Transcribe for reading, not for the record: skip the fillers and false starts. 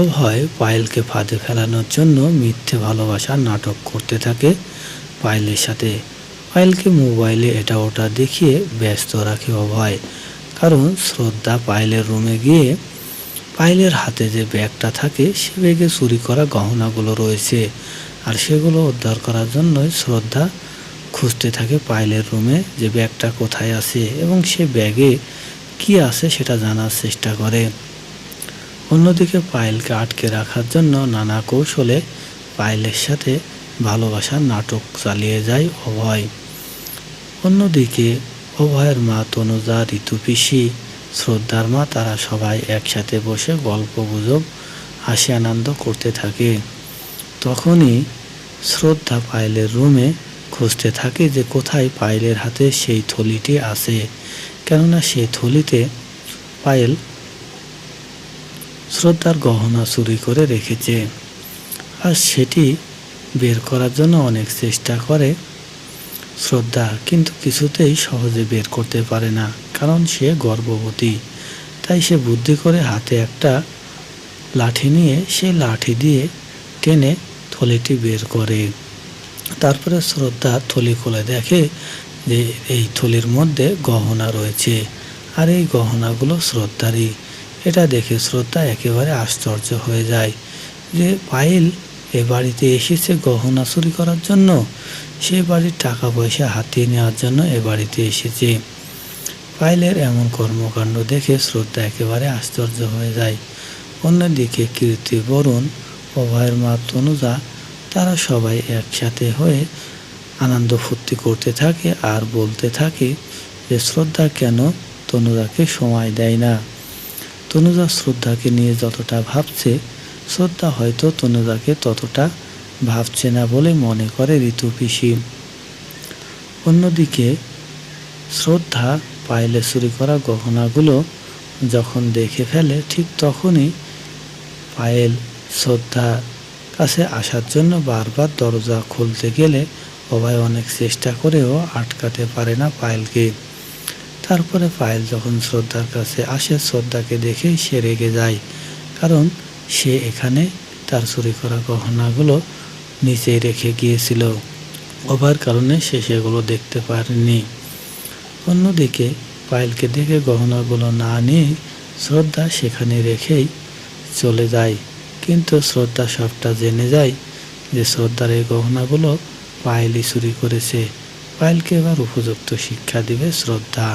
অভয় পায়েলকে ফাঁদে ফেলানোর জন্য মিথ্যে ভালোবাসার নাটক করতে থাকে পায়েলের সাথে। পায়েলকে মোবাইলে এটা ওটা দেখিয়ে ব্যস্ত রাখে অভয়। কারণ শ্রদ্ধা পায়েলের রুমে গিয়ে পায়েলের হাতে যে ব্যাগটা থাকে সে ব্যাগে চুরি করা গহনাগুলো রয়েছে, আর সেগুলো উদ্ধার করার জন্যই শ্রদ্ধা খুঁজতে থাকে পায়েলের রুমে যে ব্যাগটা কোথায় আছে এবং সে ব্যাগে কি আছে সেটা জানার চেষ্টা করে। অন্যদিকে পায়েলকে আটকে রাখার জন্য নানা কৌশলে পায়েলের সাথে ভালোবাসার নাটক চালিয়ে যায় অভয়। অন্যদিকে অভয়ের মা তনুজা, ঋতু পিসি, শ্রদ্ধার মা তারা সবাই একসাথে বসে গল্প গুজব হাসি আনন্দ করতে থাকে। তখনই শ্রদ্ধা পায়েলের রুমে খুঁজতে থাকে যে কোথায় পায়েলের হাতে সেই থলিটি আছে, কেননা সেই থলিতে পায়েল শ্রদ্ধার গহনা চুরি করে রেখেছে। আর সেটি বের করার জন্য অনেক চেষ্টা করে শ্রদ্ধা, কিন্তু কিছুতেই সহজে বের করতে পারে না, কারণ সে গর্ভবতী। তাই সে বুদ্ধি করে হাতে একটা লাঠি নিয়ে সেই লাঠি দিয়ে টেনে থলিটি বের করে। তারপরে শ্রদ্ধা থলি খুলে দেখে যে এই থলির মধ্যে গহনা রয়েছে, আর এই গহনাগুলো শ্রদ্ধারই। এটা দেখে শ্রদ্ধা একেবারে আশ্চর্য হয়ে যায় যে পায়েল এ বাড়িতে এসেছে গহনা চুরি করার জন্য, সে বাড়ির টাকা পয়সা হাতিয়ে নেওয়ার জন্য এ বাড়িতে এসেছে। পায়েলের এমন কর্মকাণ্ড দেখে শ্রদ্ধা একেবারে আশ্চর্য হয়ে যায়। অন্যদিকে কীর্তি, বরুণ, অভয়ের মা তনুজা তারা সবাই একসাথে হয়ে আনন্দ ফুর্তি করতে থাকে আর বলতে থাকে যে শ্রদ্ধা কেন তনুজাকে সময় দেয় না। তনুজা শ্রদ্ধাকে নিয়ে যতটা ভাবছে, শ্রদ্ধা হয়তো তনুজাকে ততটা ভাবছে না বলে মনে করে ঋতু পিসি। অন্যদিকে শ্রদ্ধা পায়েলে চুরি করা গহনাগুলো যখন দেখে ফেলে, ঠিক তখনই পায়েল শ্রদ্ধার কাছে আসার জন্য বারবার দরজা খুলতে গেলে অভয় অনেক চেষ্টা করেও আটকাতে পারে না পায়েলকে। তারপরে পায়েল যখন শ্রদ্ধার কাছে আসে, শ্রদ্ধাকে দেখেই সে রেগে যায়, কারণ সে এখানে তার চুরি করা গহনাগুলো নিচেই রেখে গিয়েছিল। অভয়ের কারণে সে সেগুলো দেখতে পারেনি। অন্যদিকে পায়েলকে দেখে গহনাগুলো না নিয়ে শ্রদ্ধা সেখানে রেখেই চলে যায়, কিন্তু শ্রদ্ধা সবটা জেনে যায় যে শ্রদ্ধার এই গহনাগুলো পায়েলই চুরি করেছে। পায়েলকে এবার উপযুক্ত শিক্ষা দিবে শ্রদ্ধা।